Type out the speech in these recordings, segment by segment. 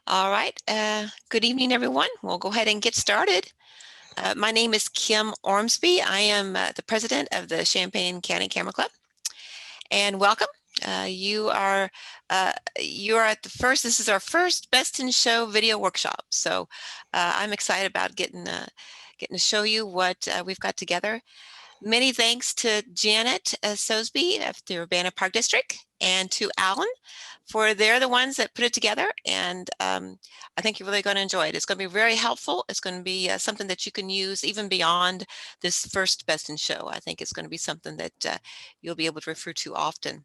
All right. Good evening, everyone. We'll go ahead and get started. My name is Kim Ormsby. I am the president of the Champaign County Camera Club, and welcome. You are at the first. This is our first Best in Show video workshop. So I'm excited about getting to show you what we've got together. Many thanks to Janet Sosby of the Urbana Park District and to Alan for they're the ones that put it together, and I think you're really going to enjoy it. It's going to be very helpful. It's going to be something that you can use even beyond this first Best in Show. I think it's going to be something that you'll be able to refer to often.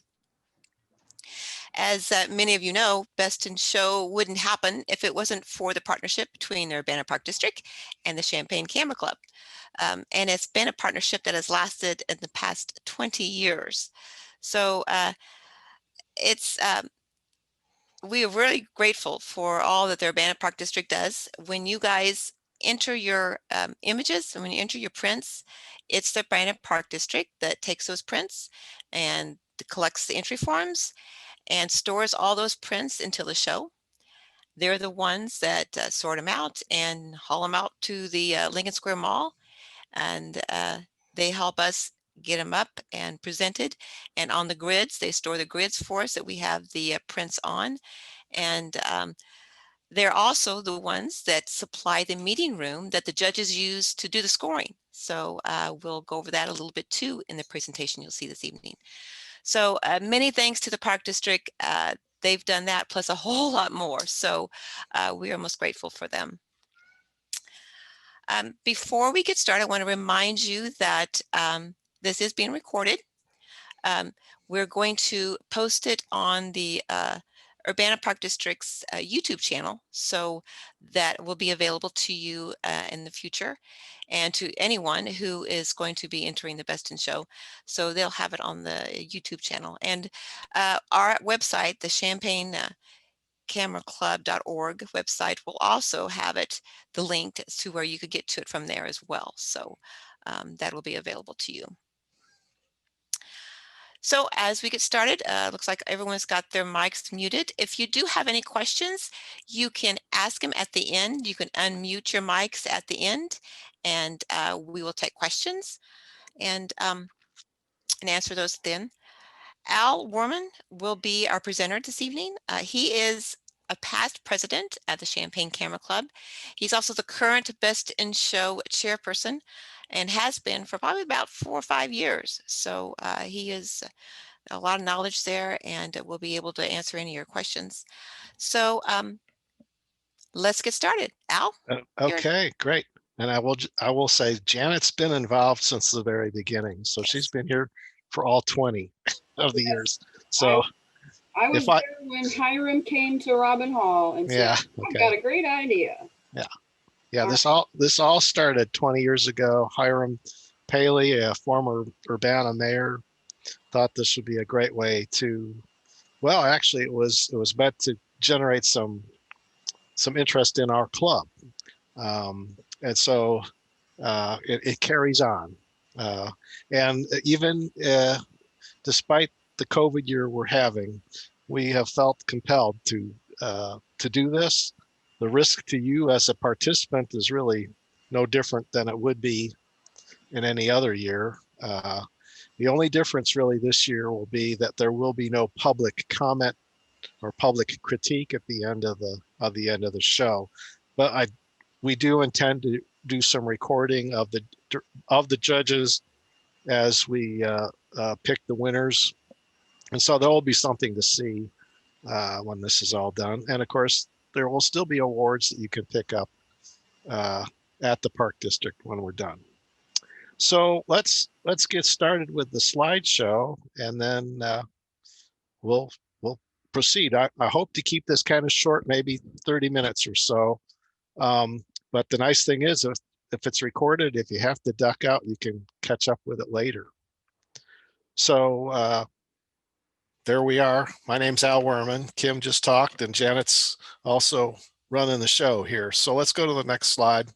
As many of you know, Best in Show wouldn't happen if it wasn't for the partnership between the Urbana Park District and the Champaign Camera Club. And it's been a partnership that has lasted in the past 20 years. So we are really grateful for all that the Urbana Park District does. When you guys enter your images and when you enter your prints, it's the Urbana Park District that takes those prints and collects the entry forms and stores all those prints until the show. They're the ones that sort them out and haul them out to the Lincoln Square Mall, and they help us get them up and presented. And on the grids, they store the grids for us that we have the prints on. And they're also the ones that supply the meeting room that the judges use to do the scoring. So we'll go over that a little bit too in the presentation you'll see this evening. So many thanks to the Park District. They've done that plus a whole lot more. So we are most grateful for them. Before we get started, I want to remind you that this is being recorded. We're going to post it on the Urbana Park District's YouTube channel, so that will be available to you in the future and to anyone who is going to be entering the Best in Show. So they'll have it on the YouTube channel. And our website, the Champaign CameraClub.org website, will also have it, the link to where you could get to it from there as well. So that will be available to you. So as we get started, looks like everyone's got their mics muted. If you do have any questions, you can ask them at the end. You can unmute your mics at the end, and we will take questions and answer those then. Al Wehrmann will be our presenter this evening. He is a past president at the Champaign Camera Club. He's also the current Best in Show chairperson and has been for probably about 4 or 5 years. So he is a lot of knowledge there, and we'll be able to answer any of your questions. So let's get started. Al? Okay, great. And I will say Janet's been involved since the very beginning. So she's been here for all 20 of the years. So I was there when Hiram came to Robin Hall and said, I've got a great idea. Yeah, this all started 20 years ago. Hiram Paley, a former Urbana mayor, thought this would be a great way to, well, actually it was meant to generate some interest in our club. And so it carries on. And even despite the COVID year we're having, we have felt compelled to do this. The risk to you as a participant is really no different than it would be in any other year. The only difference really this year will be that there will be no public comment or public critique at the end of the show. But we do intend to do some recording of the judges as we pick the winners, and so there will be something to see when this is all done. And of course, there will still be awards that you can pick up at the Park District when we're done. So let's get started with the slideshow, and then we'll proceed. I hope to keep this kind of short, maybe 30 minutes or so. But the nice thing is, if it's recorded, if you have to duck out, you can catch up with it later. So there we are. My name's Al Wehrmann. Kim just talked, and Janet's also running the show here. So let's go to the next slide.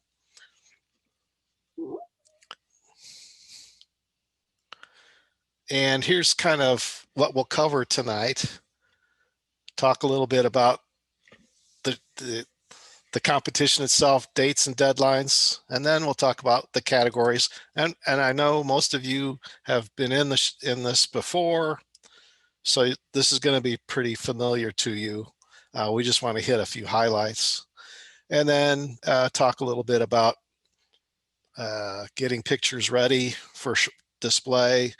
And here's kind of what we'll cover tonight. Talk a little bit about the competition itself, dates and deadlines, and then we'll talk about the categories. And I know most of you have been in this before, so this is going to be pretty familiar to you. We just want to hit a few highlights, and then talk a little bit about getting pictures ready for display,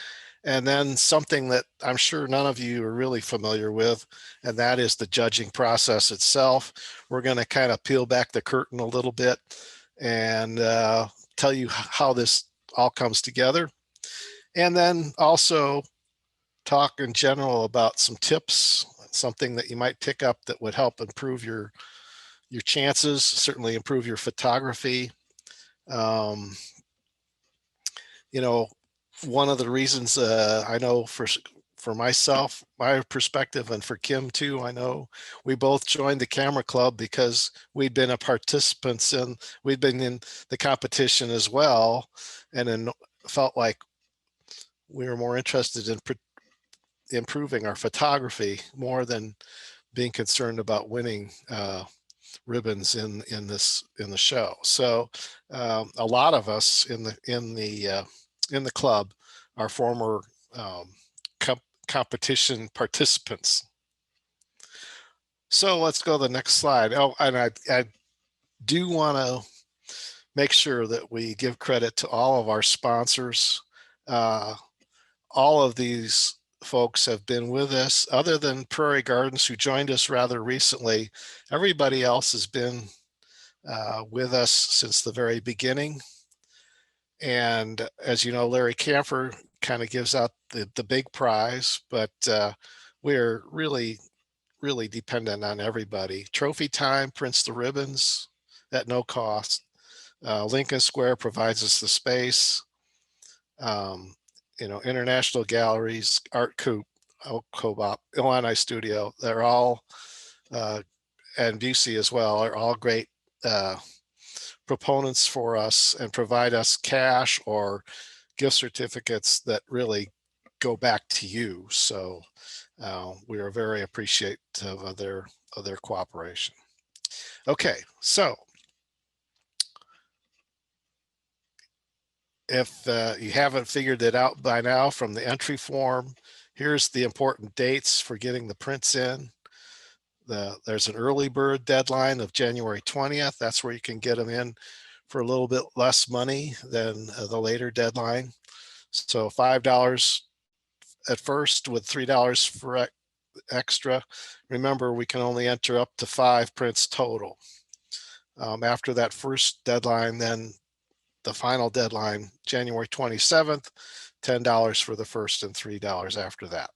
and then something that I'm sure none of you are really familiar with, and that is the judging process itself. We're going to kind of peel back the curtain a little bit and tell you how this all comes together, and then also talk in general about some tips, something that you might pick up that would help improve your chances, certainly improve your photography. You know, one of the reasons I know for myself, my perspective, and for Kim too, I know we both joined the camera club because we'd been participants and we'd been in the competition as well, and then felt like we were more interested in improving our photography more than being concerned about winning ribbons in the show. So a lot of us in the club are former competition participants. So let's go to the next slide. Oh, and I do want to make sure that we give credit to all of our sponsors. All of these folks have been with us, other than Prairie Gardens, who joined us rather recently. Everybody else has been with us since the very beginning. And as you know, Larry Camphor kind of gives out the big prize, but we're really dependent on everybody. Trophy Time prints the ribbons at no cost. Lincoln Square provides us the space. You know, International Galleries, Art Coop, Co-op, Illini Studio, they're all, and Busey as well, are all great proponents for us and provide us cash or gift certificates that really go back to you. So we are very appreciative of their cooperation. Okay, so if you haven't figured it out by now from the entry form, here's the important dates for getting the prints in. There's an early bird deadline of January 20th. That's where you can get them in for a little bit less money than the later deadline. So $5 at first with $3 for extra. Remember, we can only enter up to 5 prints total. After that first deadline, then the final deadline, January 27th, $10 for the first and $3 after that.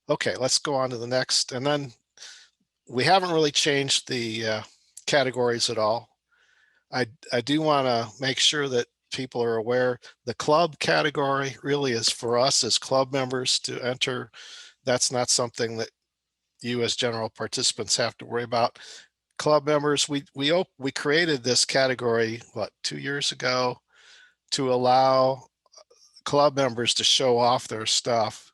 Okay, let's go on to the next. And then we haven't really changed the categories at all. I do want to make sure that people are aware the club category really is for us as club members to enter. That's not something that you as general participants have to worry about. Club members, we created this category, what, 2 years ago, to allow club members to show off their stuff,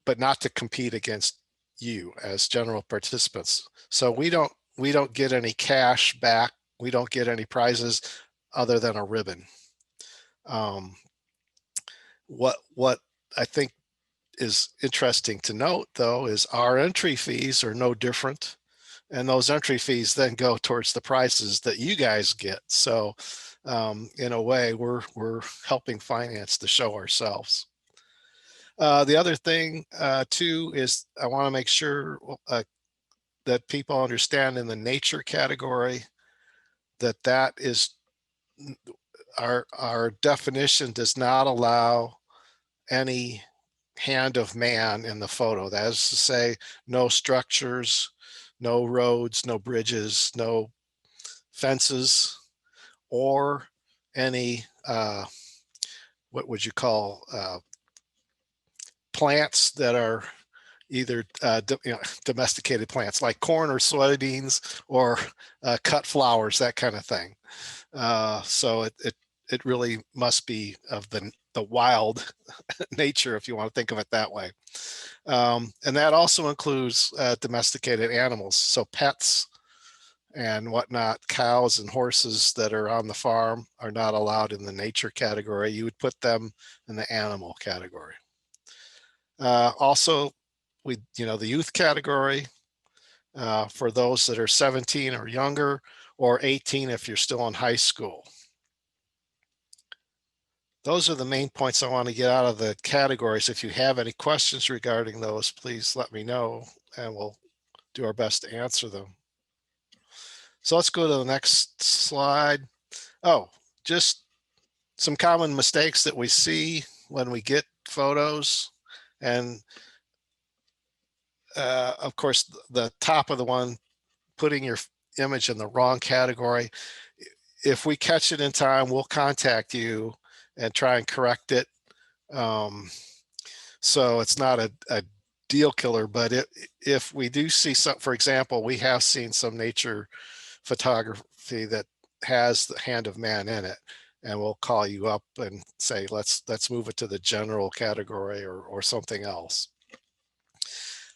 but not to compete against you as general participants. So we don't get any cash back. We don't get any prizes other than a ribbon. What I think is interesting to note, though, is our entry fees are no different. And those entry fees then go towards the prizes that you guys get. So in a way, we're helping finance the show ourselves. The other thing too is I want to make sure that people understand in the nature category that is our definition does not allow any hand of man in the photo. That is to say, no structures, no roads, no bridges, no fences, or any what would you call plants that are either domesticated plants like corn or soybeans or cut flowers, that kind of thing. So it really must be of the wild nature, if you want to think of it that way. And that also includes domesticated animals, so pets and whatnot. Cows and horses that are on the farm are not allowed in the nature category. You would put them in the animal category. Also, the youth category for those that are 17 or younger, or 18 if you're still in high school. Those are the main points I want to get out of the categories. If you have any questions regarding those, please let me know and we'll do our best to answer them. So let's go to the next slide. Oh, just some common mistakes that we see when we get photos. And of course, the top of the one, putting your image in the wrong category. If we catch it in time, we'll contact you and try and correct it. So it's not a deal killer, but if we do see some, for example, we have seen some nature photography that has the hand of man in it, and we'll call you up and say, let's move it to the general category or something else.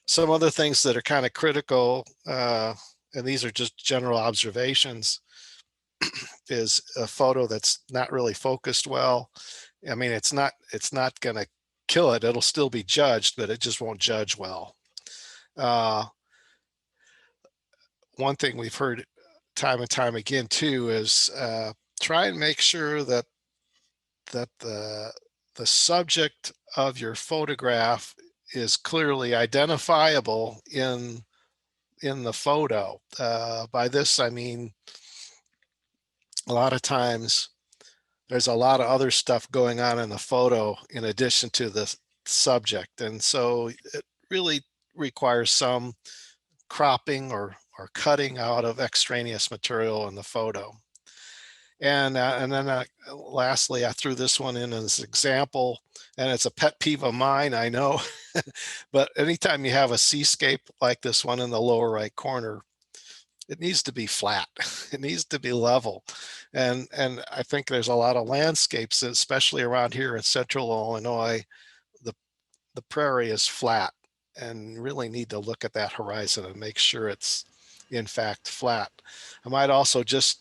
Some other things that are kind of critical, and these are just general observations, is a photo that's not really focused well. I mean, it's not going to kill it. It'll still be judged, but it just won't judge well. One thing we've heard time and time again too is try and make sure that the subject of your photograph is clearly identifiable in the photo. By this I mean, a lot of times there's a lot of other stuff going on in the photo in addition to the subject, and so it really requires some cropping or cutting out of extraneous material in the photo. And then lastly, I threw this one in as an example, and it's a pet peeve of mine, I know. But anytime you have a seascape like this one in the lower right corner, it needs to be flat. It needs to be level. And I think there's a lot of landscapes, especially around here in central Illinois, the prairie is flat, and really need to look at that horizon and make sure it's in fact flat. I might also just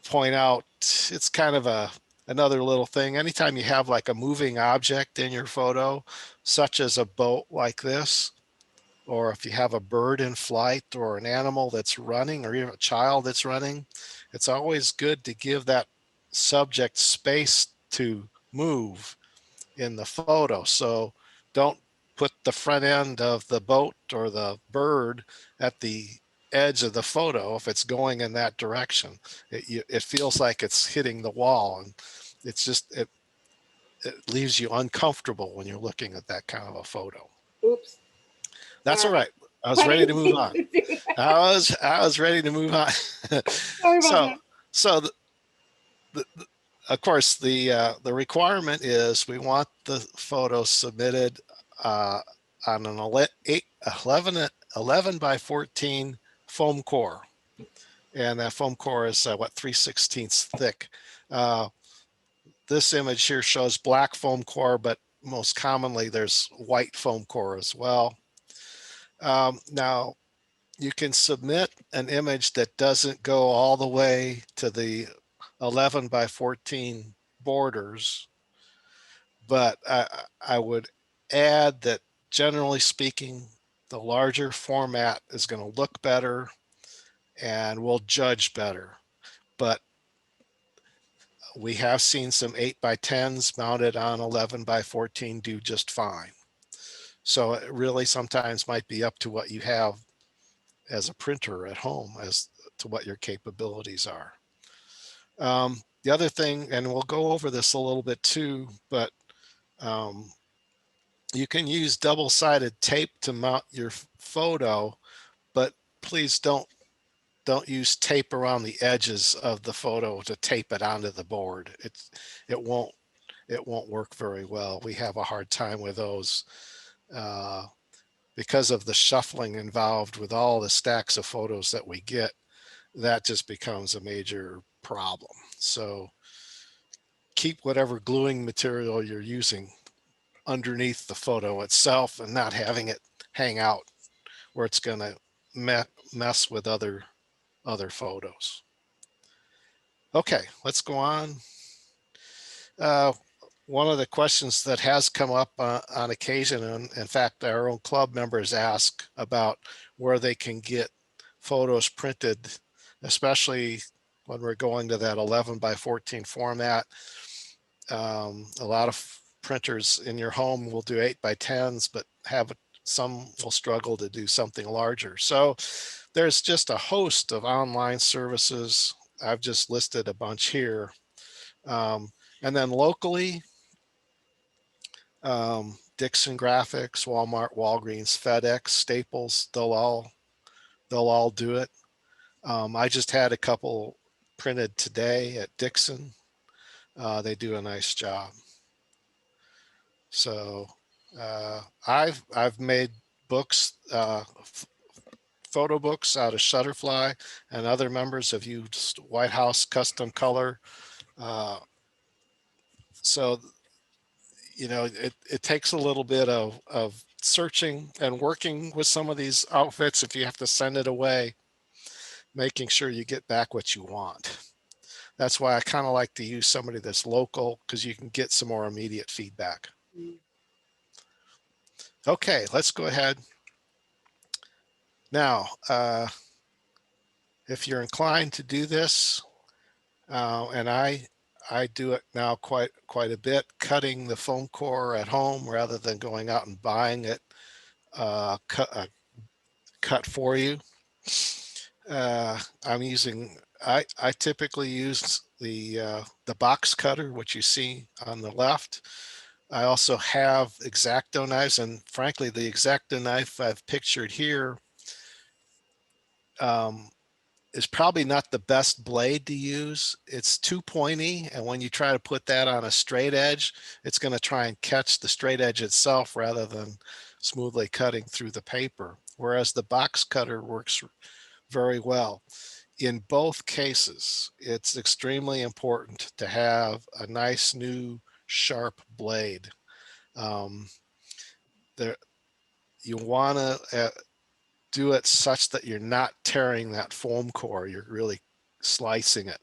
point out, it's kind of another little thing. Anytime you have like a moving object in your photo, such as a boat like this, or if you have a bird in flight or an animal that's running, or even a child that's running, it's always good to give that subject space to move in the photo. So don't put the front end of the boat or the bird at the edge of the photo if it's going in that direction. It feels like it's hitting the wall, and it's just, it leaves you uncomfortable when you're looking at that kind of a photo. Oops. That's all right. I was ready to move on. I was ready to move on. Sorry about that. So of course, the requirement is we want the photo submitted on an 11 by 14 foam core. And that foam core is what, 3/16 thick. This image here shows black foam core, but most commonly there's white foam core as well. Now, you can submit an image that doesn't go all the way to the 11 by 14 borders, but I would add that generally speaking, the larger format is going to look better and will judge better. But we have seen some 8 by 10s mounted on 11 by 14 do just fine. So it really sometimes might be up to what you have as a printer at home as to what your capabilities are. The other thing, and we'll go over this a little bit too, but you can use double-sided tape to mount your photo, but please don't use tape around the edges of the photo to tape it onto the board. It won't work very well. We have a hard time with those because of the shuffling involved with all the stacks of photos that we get. That just becomes a major problem. So keep whatever gluing material you're using underneath the photo itself and not having it hang out where it's going to mess with other photos. Okay, let's go on. One of the questions that has come up on occasion, and in fact, our own club members ask about where they can get photos printed, especially when we're going to that 11 by 14 format. A lot of printers in your home will do 8 by 10s, but some will struggle to do something larger. So there's just a host of online services. I've just listed a bunch here. And then locally, Dixon Graphics, Walmart, Walgreens, FedEx, Staples, they'll all do it. I just had a couple printed today at Dixon. They do a nice job. So I've made books, photo books out of Shutterfly, and other members have used White House Custom Color. So you know, it takes a little bit of searching and working with some of these outfits. If you have to send it away, making sure you get back what you want. That's why I kind of like to use somebody that's local, because you can get some more immediate feedback. Okay, let's go ahead. Now, if you're inclined to do this, and I do it now quite a bit, cutting the Foamcore at home rather than going out and buying it cut for you. I'm using, I typically use the box cutter, which you see on the left. I also have X-Acto knives, and frankly, the X-Acto knife I've pictured here is probably not the best blade to use. It's too pointy, and when you try to put that on a straight edge, it's going to try and catch the straight edge itself rather than smoothly cutting through the paper, whereas the box cutter works very well. In both cases, it's extremely important to have a nice new sharp blade. You want to do it such that you're not tearing that foam core, you're really slicing it.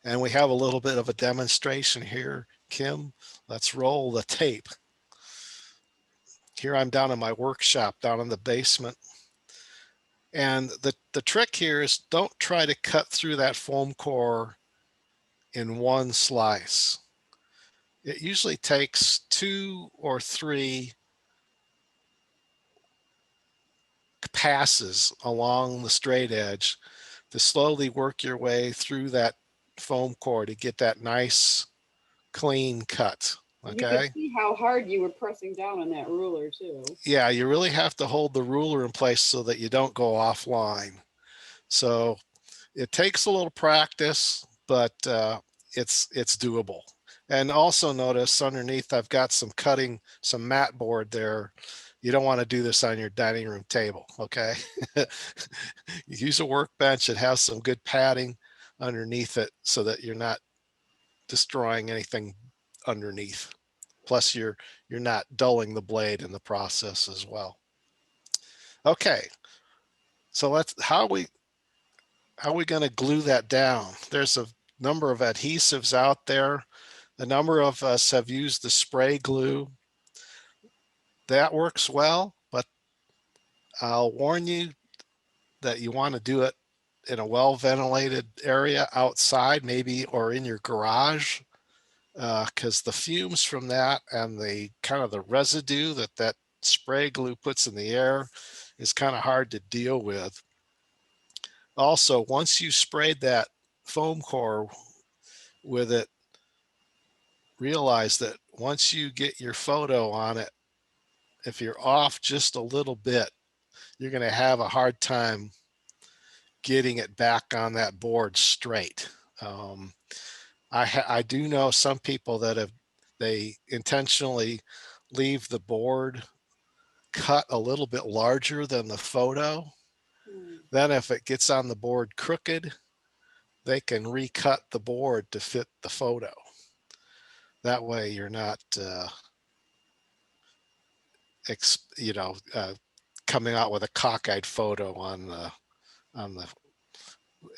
And we have a little bit of a demonstration here. Kim, let's roll the tape. Here I'm down in my workshop, down in the basement. And the trick here is don't try to cut through that foam core in one slice. It usually takes 2 or 3 passes along the straight edge to slowly work your way through that foam core to get that nice clean cut. Okay. You can see how hard you were pressing down on that ruler too. Yeah, you really have to hold the ruler in place so that you don't go offline. So it takes a little practice, but it's doable. And also notice underneath I've got some mat board there. You don't want to do this on your dining room table, okay? Use a workbench that has some good padding underneath it so that you're not destroying anything underneath. Plus you're not dulling the blade in the process as well. Okay, so how are we going to glue that down? There's a number of adhesives out there. A number of us have used the spray glue. That works well, but I'll warn you that you want to do it in a well-ventilated area outside, maybe, or in your garage, because the fumes from that and the kind of the residue that spray glue puts in the air is kind of hard to deal with. Also, once you sprayed that foam core with it, realize that once you get your photo on it, if you're off just a little bit, you're going to have a hard time getting it back on that board straight. I do know some people that they intentionally leave the board cut a little bit larger than the photo. Then if it gets on the board crooked, they can recut the board to fit the photo. That way you're not, coming out with a cockeyed photo on the,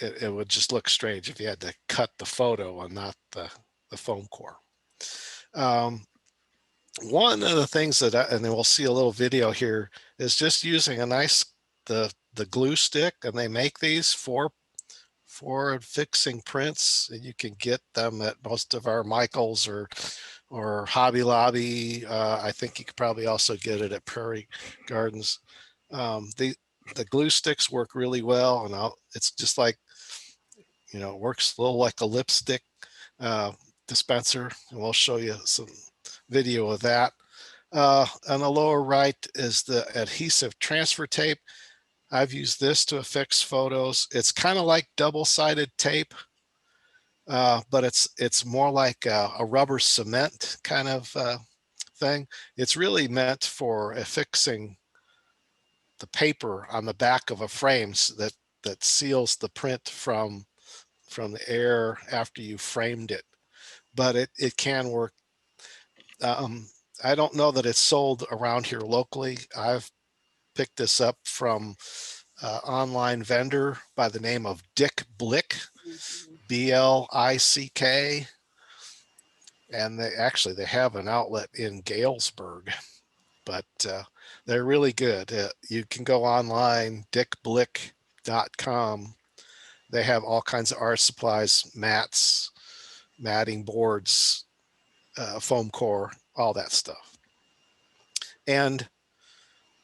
it would just look strange if you had to cut the photo and not the Foamcore. One of the things that, and then we'll see a little video here, is just using a nice, the glue stick, and they make these for fixing prints, and you can get them at most of our Michaels or Hobby Lobby. I think you could probably also get it at Prairie Gardens. The glue sticks work really well, and it's just like, it works a little like a lipstick dispenser, and we'll show you some video of that. On the lower right is the adhesive transfer tape. I've used this to affix photos. It's kind of like double-sided tape, but it's more like a rubber cement kind of thing. It's really meant for affixing the paper on the back of a frame so that seals the print from the air after you framed it. But it can work. I don't know that it's sold around here locally. I've picked this up from online vendor by the name of Dick Blick, B-L-I-C-K, and they have an outlet in Galesburg, but they're really good. You can go online, dickblick.com. They have all kinds of art supplies, mats, matting boards, Foamcore, all that stuff. And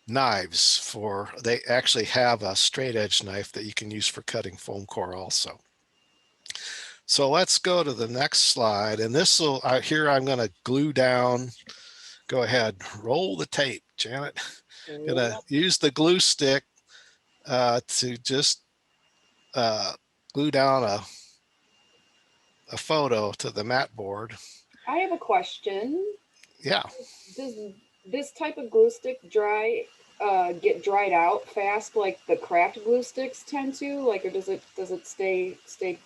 knives they actually have a straight edge knife that you can use for cutting Foamcore also. So let's go to the next slide, and this will, here I'm going to glue down. Go ahead, roll the tape, Janet. I'm going to use the glue stick to just glue down a photo to the mat board. I have a question. Yeah. Does this type of glue stick get dried out fast like the craft glue sticks tend to? Like, or does it stay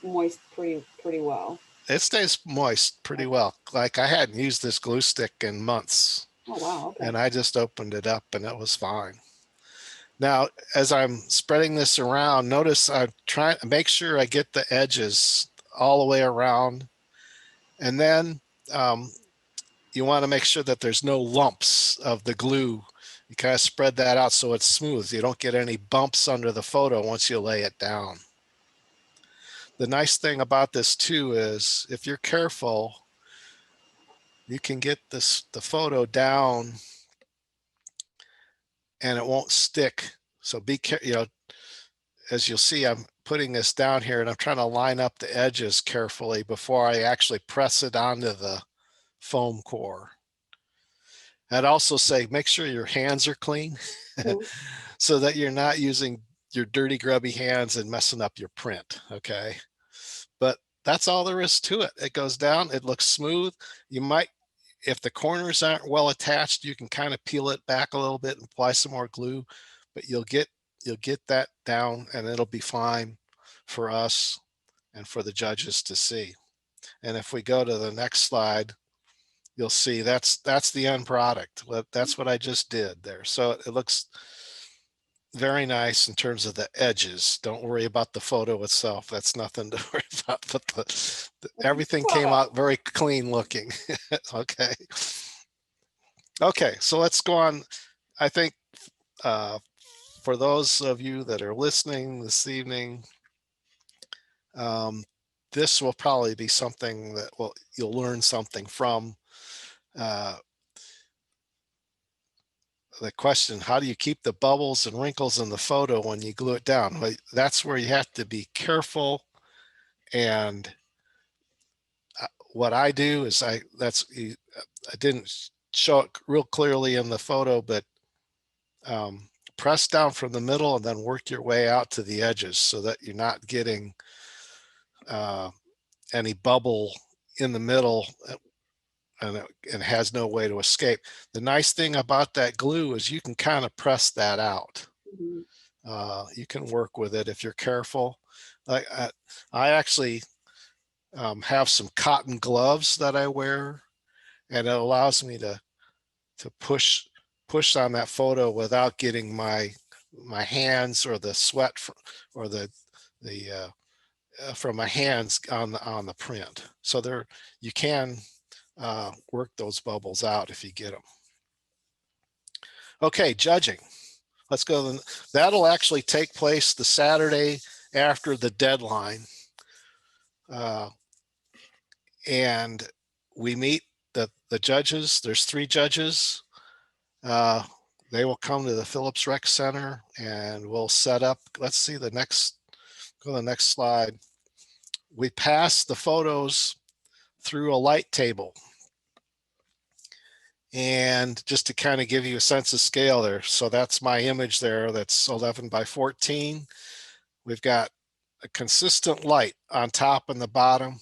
moist pretty well? It stays moist pretty well. Like, I hadn't used this glue stick in months. Oh wow, okay. And I just opened it up and it was fine. Now, as I'm spreading this around, notice I'm trying to make sure I get the edges all the way around. And then you want to make sure that there's no lumps of the glue. You kind of spread that out so it's smooth. You don't get any bumps under the photo once you lay it down. The nice thing about this too is if you're careful, you can get the photo down and it won't stick. So be careful, as you'll see, I'm putting this down here and I'm trying to line up the edges carefully before I actually press it onto the Foamcore. I'd also say, make sure your hands are clean so that you're not using your dirty, grubby hands and messing up your print. Okay. But that's all there is to it. It goes down, it looks smooth. You might, if the corners aren't well attached, you can kind of peel it back a little bit and apply some more glue, but you'll get that down and it'll be fine for us and for the judges to see. And if we go to the next slide, you'll see that's the end product. That's what I just did there. So it looks very nice in terms of the edges. Don't worry about the photo itself. That's nothing to worry about, but everything came out very clean looking. Okay. Okay, so let's go on. I think for those of you that are listening this evening, this will probably be something that you'll learn something from. The question, how do you keep the bubbles and wrinkles in the photo when you glue it down? Well, that's where you have to be careful. And what I do is I didn't show it real clearly in the photo, but press down from the middle and then work your way out to the edges so that you're not getting any bubble in the middle and it has no way to escape. The nice thing about that glue is you can kind of press that out. You can work with it if you're careful. I actually have some cotton gloves that I wear, and it allows me to push on that photo without getting my hands or the sweat or the from my hands on the print. So there you can work those bubbles out if you get them. Okay, judging. Let's go. That'll actually take place the Saturday after the deadline. And we meet the judges. There's 3 judges. They will come to the Phillips Rec Center and we'll set up. Let's see the next, go to the next slide. We pass the photos through a light table. And just to kind of give you a sense of scale there. So that's my image there. That's 11 by 14. We've got a consistent light on top and the bottom.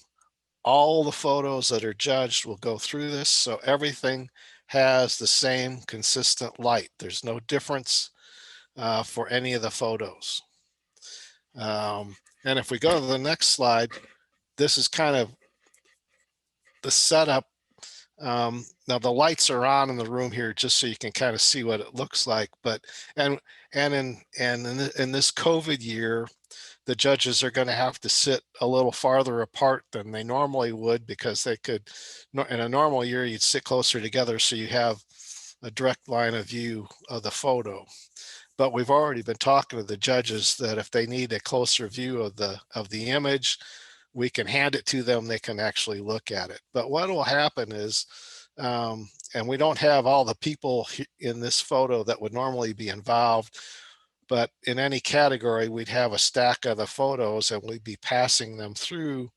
All the photos that are judged will go through this. So everything has the same consistent light. There's no difference for any of the photos. And if we go to the next slide, this is kind of the setup. Now the lights are on in the room here just so you can kind of see what it looks like. But in this COVID year, the judges are going to have to sit a little farther apart than they normally would, because they could, in a normal year, you'd sit closer together so you have a direct line of view of the photo. But we've already been talking to the judges that if they need a closer view of the image, we can hand it to them. They can actually look at it. But what will happen is, and we don't have all the people in this photo that would normally be involved, but in any category, we'd have a stack of the photos and we'd be passing them through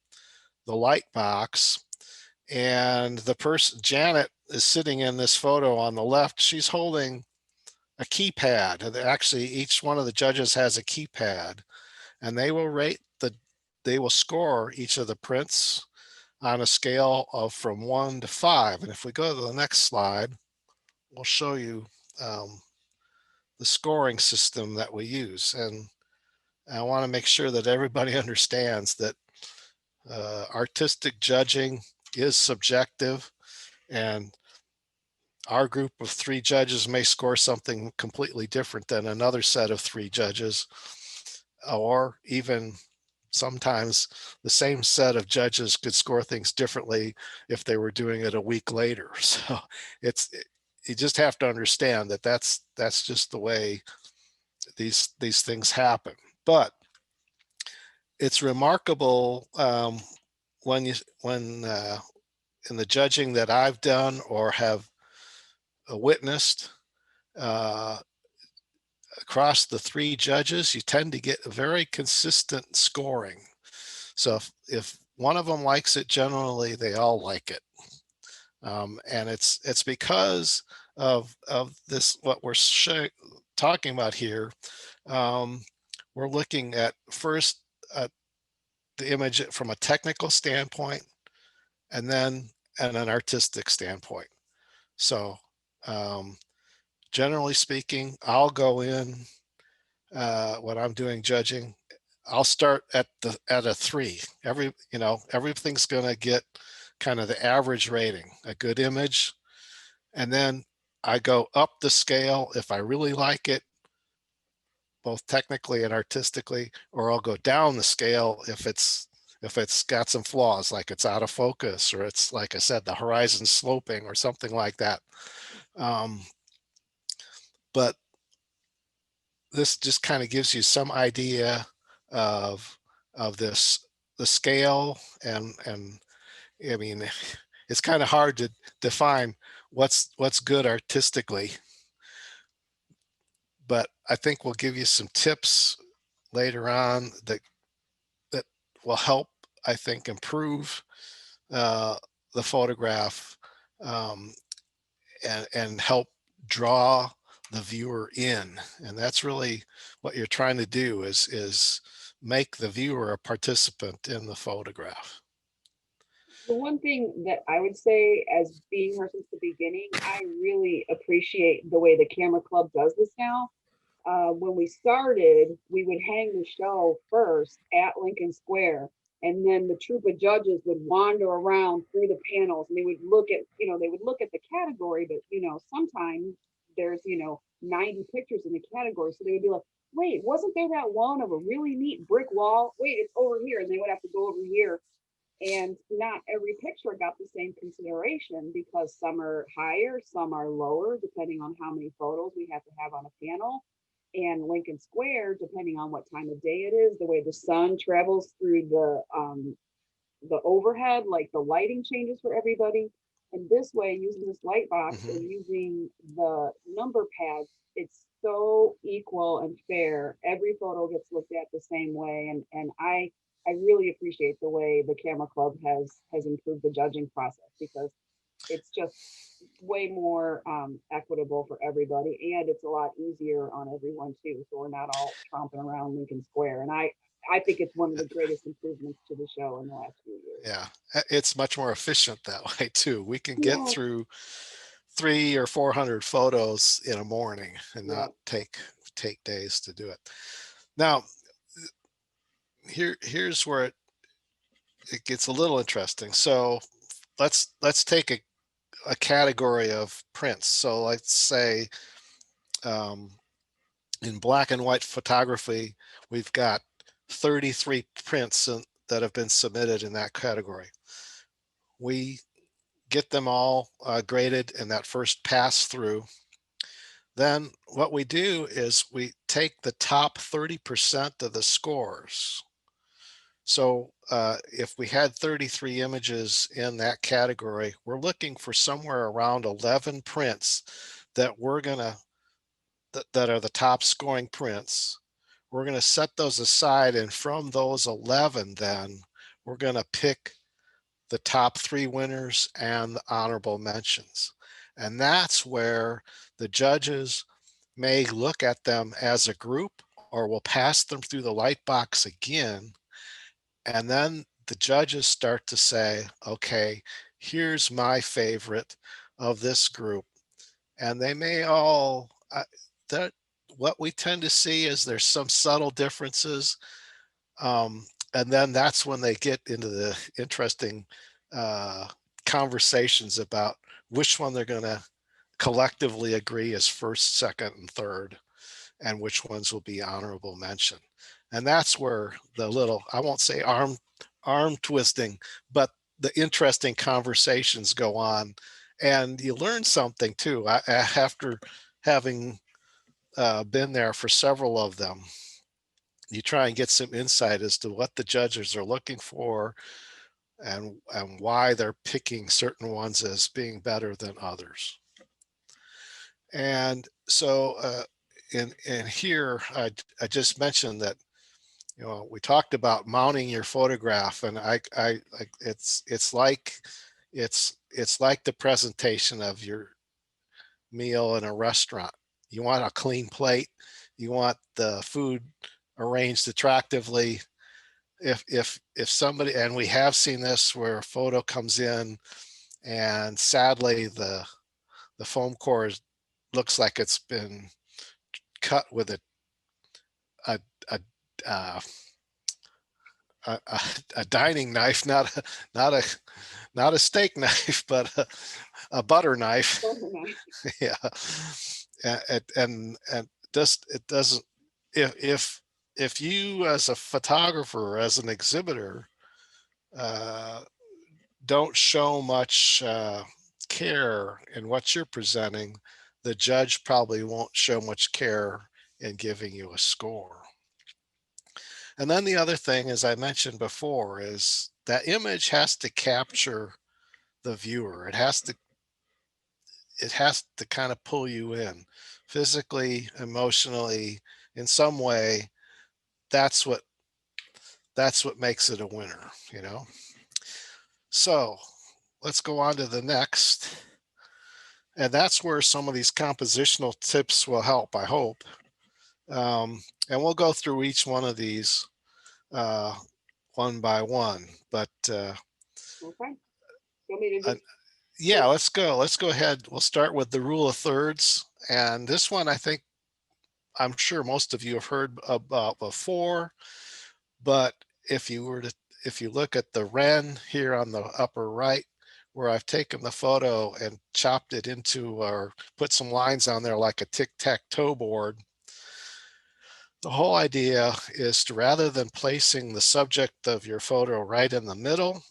the light box. And the person, Janet, is sitting in this photo on the left. She's holding a keypad. Actually, each one of the judges has a keypad, and they will score each of the prints on a scale of from 1 to 5. And if we go to the next slide, we'll show you the scoring system that we use. And I want to make sure that everybody understands that artistic judging is subjective, and our group of 3 judges may score something completely different than another set of 3 judges, or even sometimes the same set of judges could score things differently if they were doing it a week later. So you just have to understand that that's just the way these things happen. But it's remarkable when in the judging that I've done or have witnessed across the 3 judges, you tend to get a very consistent scoring. So if one of them likes it, generally they all like it. And it's because of this, what we're talking about here. We're looking at first the image from a technical standpoint, and then an artistic standpoint. So generally speaking, I'll go in when I'm doing judging. I'll start at a 3. Everything's going to get kind of the average rating, a good image, and then I go up the scale if I really like it, both technically and artistically, or I'll go down the scale if it's got some flaws, like it's out of focus, or it's, like I said, the horizon sloping or something like that. But this just kind of gives you some idea of the scale, and I mean, it's kind of hard to define what's good artistically, but I think we'll give you some tips later on that will help, I think, improve the photograph, and help draw the viewer in. And that's really what you're trying to do, is make the viewer a participant in the photograph. The one thing that I would say, as being here since the beginning, I really appreciate the way the Camera Club does this now. when we started, we would hang the show first at Lincoln Square, and then the troop of judges would wander around through the panels, and they would look at, they would look at the category, but sometimes there's 90 pictures in the category, so they would be like, wait, wasn't there that one of a really neat brick wall? Wait, it's over here, and they would have to go over here. And not every picture got the same consideration because some are higher, some are lower, depending on how many photos we have to have on a panel. And Lincoln Square, depending on what time of day it is, the way the sun travels through the overhead, like the lighting changes for everybody. And this way, using this light box and using the number pads, it's so equal and fair. Every photo gets looked at the same way. And I really appreciate the way the camera club has improved the judging process, because it's just way more equitable for everybody, and it's a lot easier on everyone too. So we're not all tromping around Lincoln Square. And I think it's one of the greatest improvements to the show in the last few years. Yeah, it's much more efficient that way too. We can get Yeah. through 300 or 400 photos in a morning and Yeah. not take days to do it. Now, here's where it gets a little interesting. So let's take a category of prints. So let's say in black and white photography, we've got 33 prints that have been submitted in that category. We get them all graded in that first pass through. Then what we do is we take the top 30% of the scores. So if we had 33 images in that category, we're looking for somewhere around 11 prints that we're gonna that are the top scoring prints. We're gonna set those aside, and from those 11, then we're gonna pick the top 3 winners and the honorable mentions. And that's where the judges may look at them as a group, or will pass them through the light box again. And then the judges start to say, okay, here's my favorite of this group. And they may all, that what we tend to see is there's some subtle differences. And then that's when they get into the interesting conversations about which one they're going to collectively agree is first, second, and third, and which ones will be honorable mention. And that's where the little, I won't say arm twisting, but the interesting conversations go on. And you learn something too. After having been there for several of them, you try and get some insight as to what the judges are looking for, and why they're picking certain ones as being better than others. And so in here, I just mentioned that, we talked about mounting your photograph, and it's like the presentation of your meal in a restaurant. You want a clean plate, you want the food arranged attractively. If somebody, and we have seen this where a photo comes in and sadly the foam core looks like it's been cut with a a, uh, a dining knife, not a steak knife, but a butter knife. Yeah, and just it doesn't. If you as a photographer, as an exhibitor, uh, don't show much care in what you're presenting, the judge probably won't show much care in giving you a score. And then the other thing, as I mentioned before, is that image has to capture the viewer. It has to kind of pull you in physically, emotionally, in some way. That's what makes it a winner. So let's go on to the next. And that's where some of these compositional tips will help, I hope. And we'll go through each one of these one by one. But Okay. You want me to uh, just yeah, let's go ahead. We'll start with the rule of thirds. And this one, I think I'm sure most of you have heard about before, but if you look at the wren here on the upper right, where I've taken the photo and chopped it into, or put some lines on there like a tic-tac-toe board, the whole idea is to, rather than placing the subject of your photo right in the middle,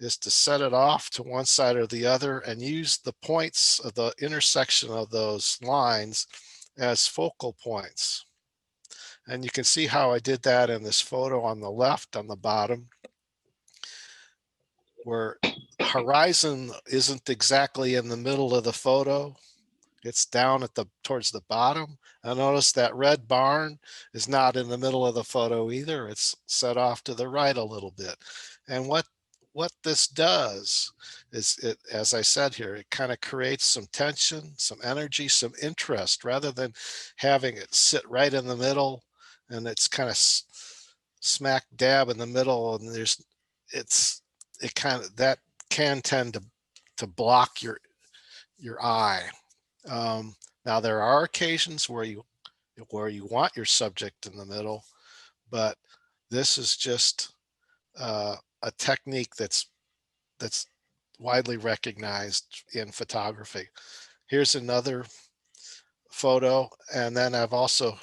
is to set it off to one side or the other and use the points of the intersection of those lines as focal points. And you can see how I did that in this photo on the left on the bottom, where horizon isn't exactly in the middle of the photo. It's down at towards the bottom. And notice that red barn is not in the middle of the photo either. It's set off to the right a little bit. And what this does is, it, as I said here, it kind of creates some tension, some energy, some interest, rather than having it sit right in the middle and it's kind of smack dab in the middle, and it kind of, that can tend to block your eye. Now there are occasions where you want your subject in the middle, but this is just a technique that's widely recognized in photography. Here's another photo, and then I've also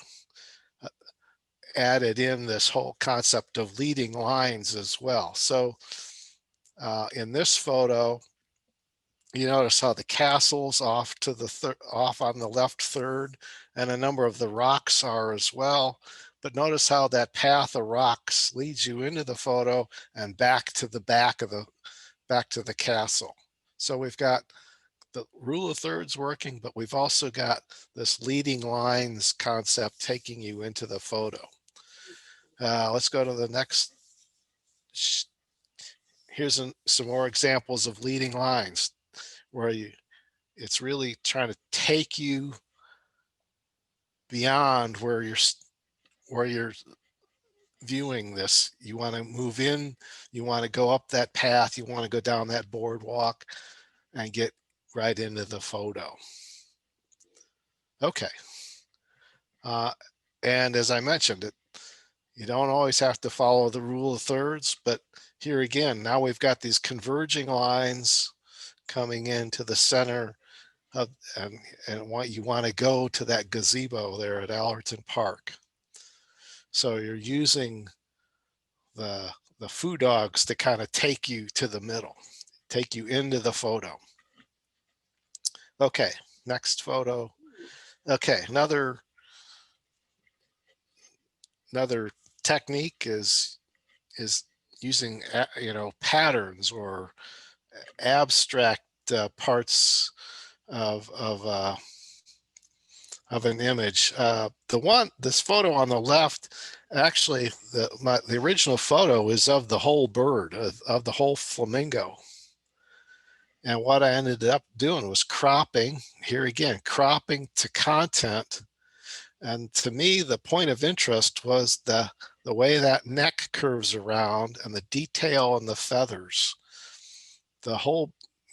added in this whole concept of leading lines as well. So in this photo, you notice how the castle's off to the off on the left third, and a number of the rocks are as well. But notice how that path of rocks leads you into the photo and back to the back to the castle. So we've got the rule of thirds working, but we've also got this leading lines concept taking you into the photo. Let's go to the next. Here's some more examples of leading lines where it's really trying to take you beyond where you're viewing this. You want to move in, you want to go up that path, you want to go down that boardwalk and get right into the photo. Okay. And as I mentioned, you don't always have to follow the rule of thirds, but here again, now we've got these converging lines coming into the center of, and you want to go to that gazebo there at Allerton Park. So you're using the foo dogs to kind of take you to the middle, take you into the photo. Okay, next photo. Okay, another technique is using patterns or abstract parts of an image. This photo on the left, actually, the original photo is of the whole bird, of the whole flamingo. And what I ended up doing was cropping, here again, cropping to content. And to me, the point of interest was the way that neck curves around and the detail in the feathers.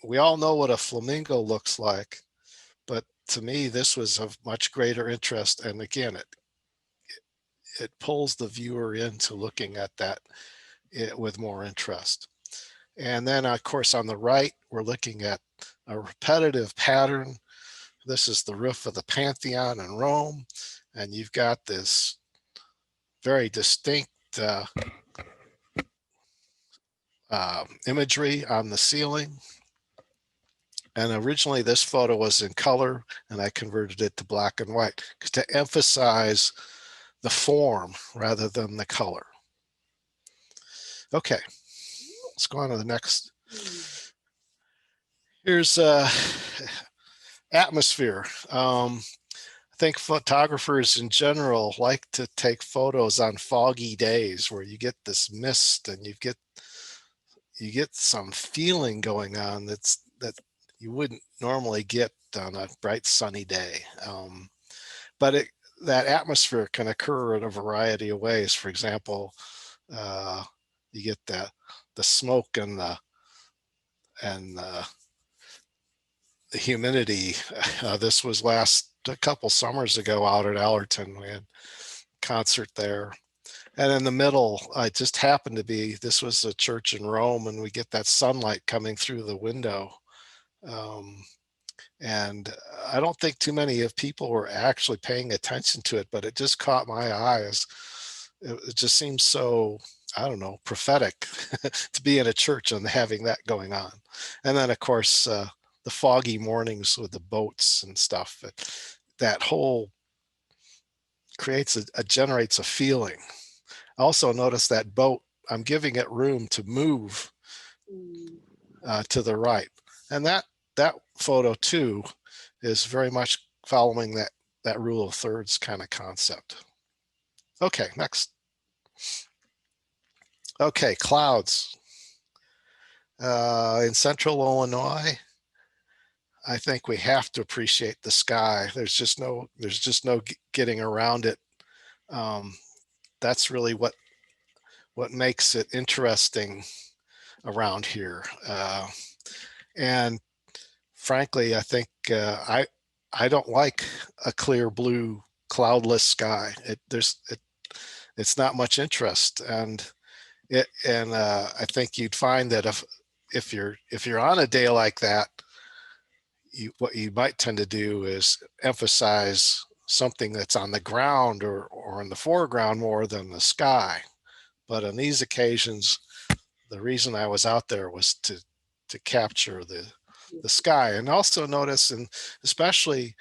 We all know what a flamingo looks like, but to me, this was of much greater interest. And again, it pulls the viewer into looking at that with more interest. And then, of course, on the right, we're looking at a repetitive pattern. This is the roof of the Pantheon in Rome. And you've got this very distinct imagery on the ceiling. And originally this photo was in color, and I converted it to black and white to emphasize the form rather than the color. Okay, let's go on to the next. Here's atmosphere. I think photographers in general like to take photos on foggy days where you get this mist and you get some feeling going on that you wouldn't normally get on a bright sunny day. But that atmosphere can occur in a variety of ways. For example, you get the smoke and the humidity. This was last a couple summers ago out at Allerton. We had a concert there. And in the middle, I just happened to be, this was a church in Rome, and we get that sunlight coming through the window. And I don't think too many of people were actually paying attention to it, but it just caught my eyes. It just seems so, I don't know, prophetic to be in a church and having that going on. And then, of course, the foggy mornings with the boats and stuff, that whole generates a feeling. Also notice that boat, I'm giving it room to move to the right. And that photo too is very much following that rule of thirds kind of concept. Okay, next. Okay, clouds. In central Illinois, I think we have to appreciate the sky. There's just no getting around it. That's really what makes it interesting around here. And frankly, I think I don't like a clear blue cloudless sky. It's not much interest, and I think you'd find that if you're on a day like that, what you might tend to do is emphasize something that's on the ground or in the foreground more than the sky. But on these occasions, the reason I was out there was to capture the sky. And also notice, and especially,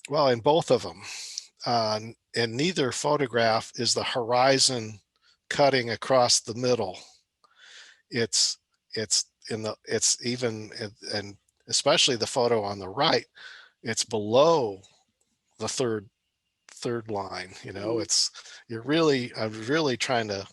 well, in both of them, in neither photograph is the horizon cutting across the middle. It's even, and especially the photo on the right, it's below the third line. You know, I'm really trying to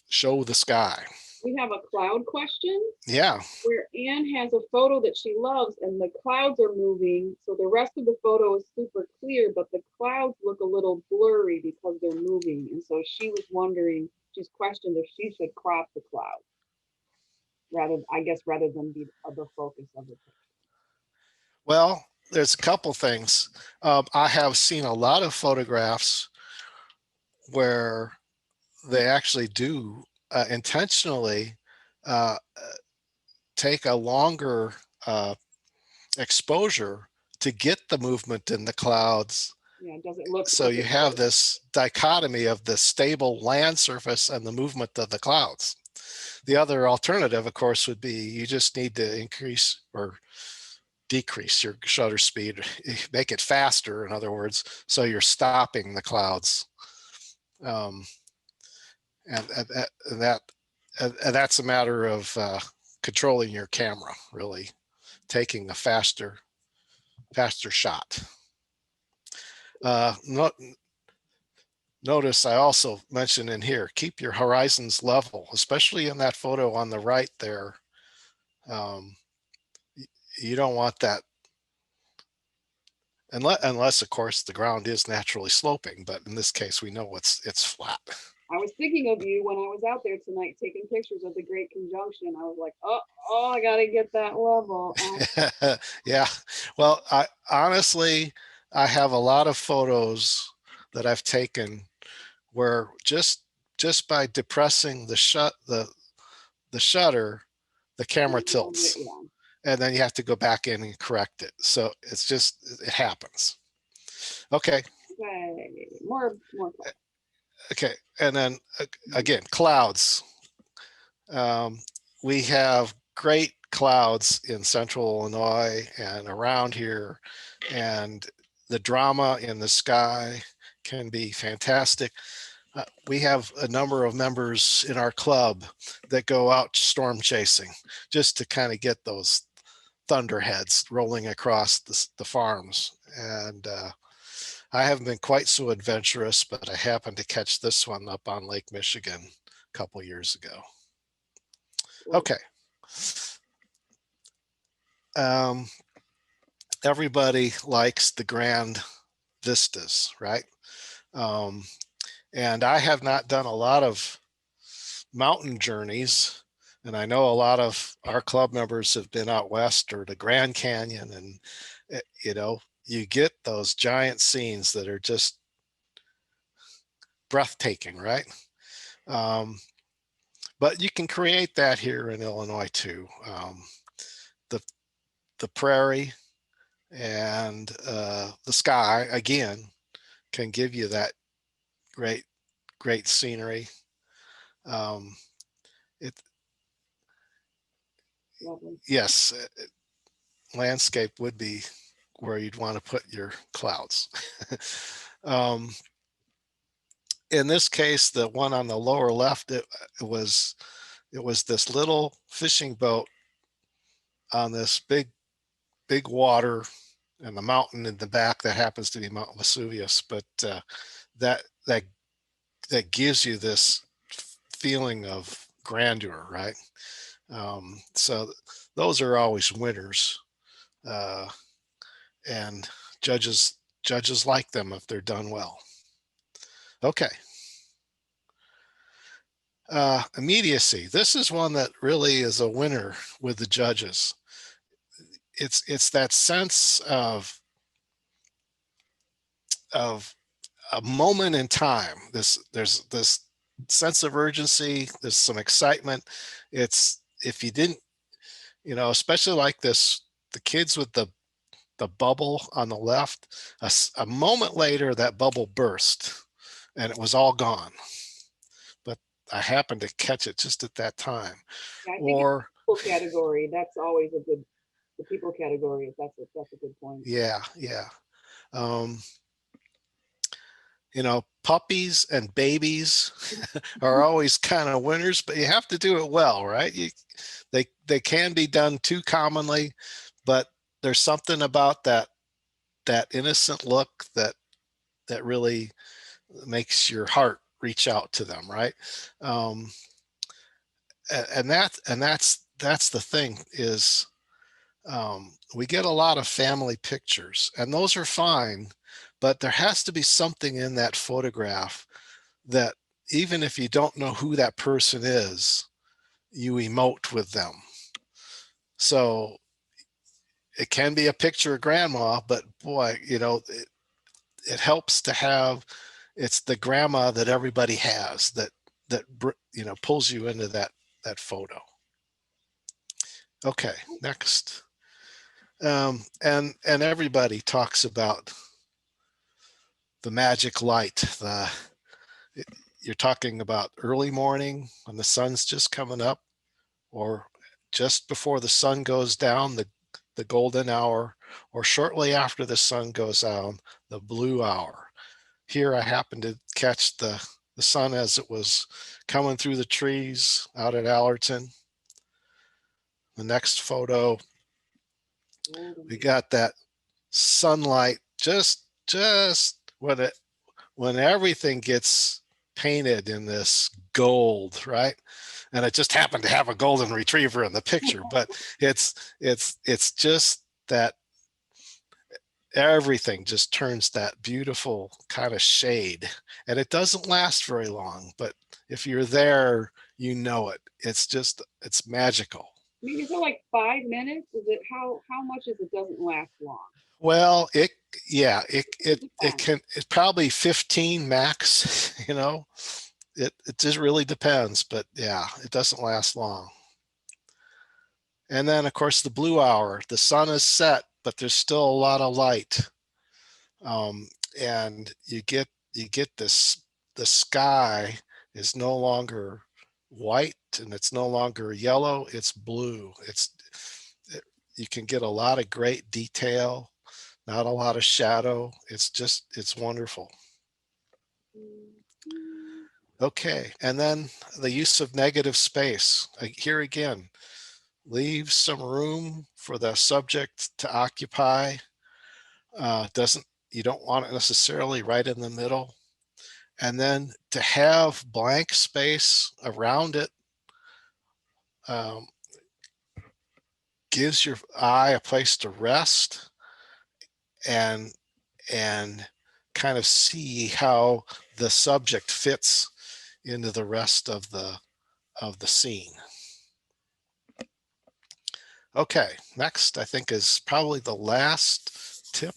show the sky. We have a cloud question. Yeah. Where Anne has a photo that she loves and the clouds are moving. So the rest of the photo is super clear, but the clouds look a little blurry because they're moving. And so she was wondering, she's questioned if she should crop the clouds rather than be the focus of the picture. Well, there's a couple things. I have seen a lot of photographs where they actually do intentionally take a longer exposure to get the movement in the clouds. Yeah, does it look so you have this dichotomy of the stable land surface and the movement of the clouds. The other alternative, of course, would be you just need to increase or decrease your shutter speed, make it faster, in other words, so you're stopping the clouds. And that's a matter of controlling your camera, really taking a faster shot. Notice I also mentioned in here, keep your horizons level, especially in that photo on the right there. You don't want that, unless of course the ground is naturally sloping, but in this case we know it's flat. I was thinking of you when I was out there tonight taking pictures of the Great Conjunction. I was like, oh, I gotta get that level. Yeah, well, I honestly have a lot of photos that I've taken where just by depressing the shutter, the camera tilts. Yeah. And then you have to go back in and correct it. So it happens. Okay. Okay. More. Okay, and then again, clouds. We have great clouds in central Illinois and around here, and the drama in the sky can be fantastic. We have a number of members in our club that go out storm chasing just to kind of get those thunderheads rolling across the farms. And I haven't been quite so adventurous, but I happened to catch this one up on Lake Michigan a couple years ago. Okay. Everybody likes the grand vistas, right? And I have not done a lot of mountain journeys, and I know a lot of our club members have been out west or the Grand Canyon, You know, you get those giant scenes that are just breathtaking, right? Um, but you can create that here in Illinois too. The the prairie and the sky again can give you that great scenery. Um, it Lovely. yes, landscape would be where you'd want to put your clouds. um, in this case, the one on the lower left, it was this little fishing boat on this big water and the mountain in the back that happens to be Mount Vesuvius, but that that that gives you this feeling of grandeur, right? So those are always winners, uh, and judges like them if they're done well. Okay. Immediacy. This is one that really is a winner with the judges. It's that sense of a moment in time. There's this sense of urgency. There's some excitement. It's if you didn't, especially like this, the kids with the bubble on the left. A moment later, that bubble burst, and it was all gone. But I happened to catch it just at that time. Yeah, I think it's Or the people category. That's always a good, the people category. That's a good point. yeah. Um, puppies and babies are always kind of winners, but you have to do it well, right? They can be done too commonly, but there's something about that innocent look that really makes your heart reach out to them, right? Um, and that's the thing is we get a lot of family pictures, and those are fine, but there has to be something in that photograph that even if you don't know who that person is, you emote with them. So it can be a picture of grandma, but boy, it helps to have it's the grandma that everybody has that pulls you into that photo. Okay, next. And everybody talks about the magic light. You're talking about early morning when the sun's just coming up, or just before the sun goes down, the golden hour, or shortly after the sun goes down, the blue hour. Here I happened to catch the sun as it was coming through the trees out at Allerton. The next photo, we got that sunlight just when everything gets painted in this gold, right? And it just happened to have a golden retriever in the picture, but it's just that everything just turns that beautiful kind of shade, and it doesn't last very long, but if you're there, it's magical. I mean, is it like 5 minutes? Is it how much is it doesn't last long? Well, yeah, It it depends. can, it's probably 15 max. It just really depends, but yeah, it doesn't last long. And then of course the blue hour, the sun is set, but there's still a lot of light. And you get this, the sky is no longer white and it's no longer yellow, it's blue. You can get a lot of great detail, not a lot of shadow. It's wonderful. Okay, and then the use of negative space. Here again, leave some room for the subject to occupy. Doesn't You don't want it necessarily right in the middle. And then to have blank space around it um, gives your eye a place to rest and and kind of see how the subject fits into the rest of the scene. Okay, next I think is probably the last tip,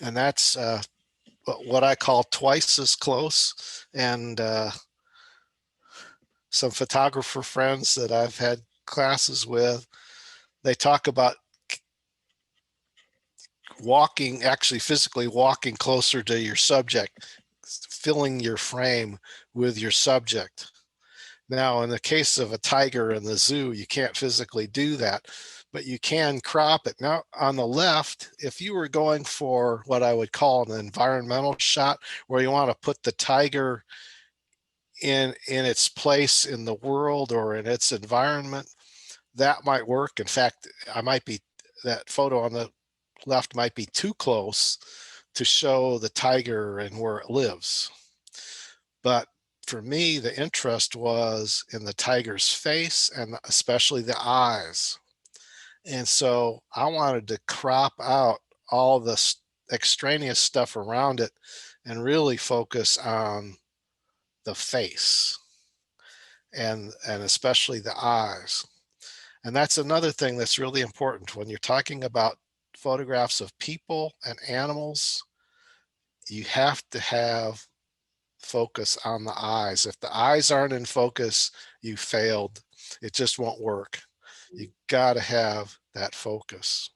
and that's what I call twice as close. And some photographer friends that I've had classes with, they talk about walking, actually physically walking closer to your subject, filling your frame with your subject. Now, in the case of a tiger in the zoo, you can't physically do that, but you can crop it. Now, on the left, if you were going for what I would call an environmental shot, where you want to put the tiger in its place in the world or in its environment, that might work. In fact, that photo on the left might be too close to show the tiger and where it lives. But for me, the interest was in the tiger's face and especially the eyes. And so I wanted to crop out all the extraneous stuff around it and really focus on the face and especially the eyes. And that's another thing that's really important when you're talking about photographs of people and animals. You have to have focus on the eyes. If the eyes aren't in focus, you failed. It just won't work. You got to have that focus.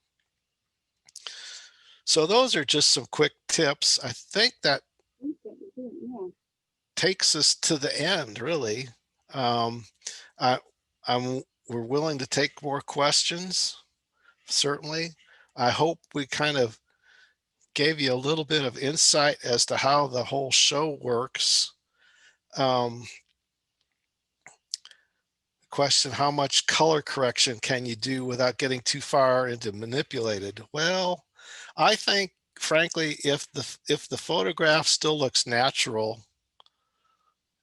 So those are just some quick tips. I think that takes us to the end, really. I, we're willing to take more questions, certainly. I hope we kind of gave you a little bit of insight as to how the whole show works. Question, how much color correction can you do without getting too far into manipulated? Well, I think, frankly, if the photograph still looks natural,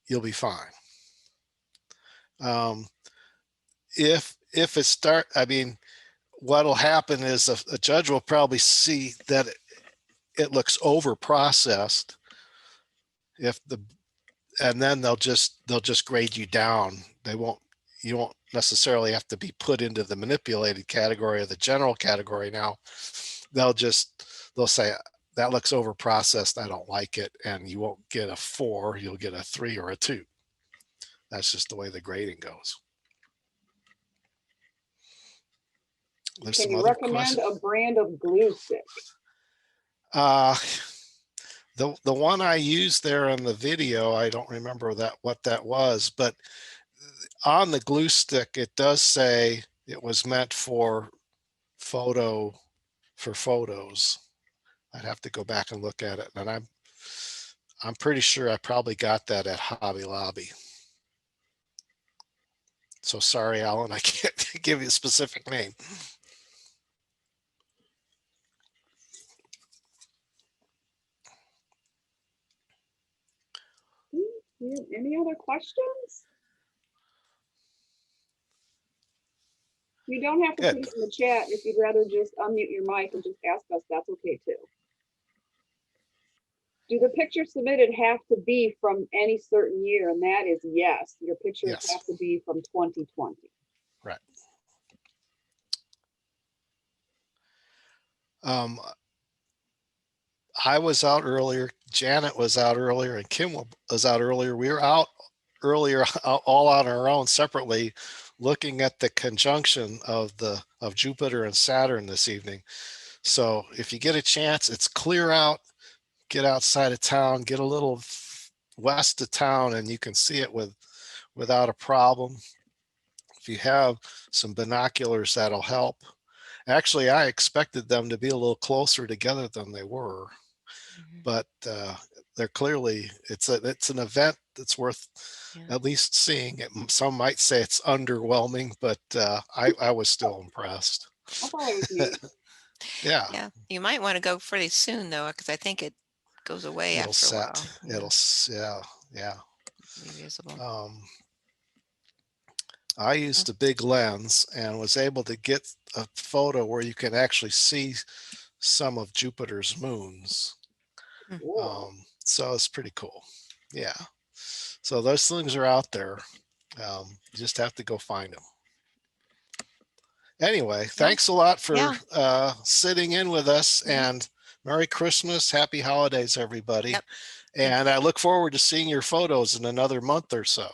you'll be fine. If I mean, what'll happen is a judge will probably see that it looks over processed. And then they'll just grade you down. You won't necessarily have to be put into the manipulated category or the general category. Now they'll say that looks over processed, I don't like it, and you won't get a 4, you'll get a 3 or a 2. That's just the way the grading goes. Can you recommend a brand of glue stick? The one I used there in the video, I don't remember what that was, but on the glue stick, it does say it was meant for photos. I'd have to go back and look at it, and I'm pretty sure I probably got that at Hobby Lobby. So sorry, Alan, I can't give you a specific name. Any other questions? You don't have to put it in the chat. If you'd rather just unmute your mic and just ask us, that's okay too. Do the pictures submitted have to be from any certain year? And that is yes. Your pictures have to be from 2020. Right. I was out earlier, Janet was out earlier, and Kim was out earlier. We were out earlier, all on our own separately, looking at the conjunction of Jupiter and Saturn this evening. So if you get a chance, it's clear out, get outside of town, get a little west of town, and you can see it without a problem. If you have some binoculars, that'll help. Actually, I expected them to be a little closer together than they were, but they're clearly, it's an event that's worth at least seeing. Some might say it's underwhelming, but I was still impressed. I thought it was neat. Yeah. You might want to go pretty soon though, because I think it goes away after a while. Yeah. Be visible. I used a big lens and was able to get a photo where you can actually see some of Jupiter's moons. So it's pretty cool. Yeah. So those things are out there. You just have to go find them. Anyway, thanks a lot for Yeah. sitting in with us, Mhm. and Merry Christmas, Happy Holidays, everybody. Yep. And I look forward to seeing your photos in another month or so.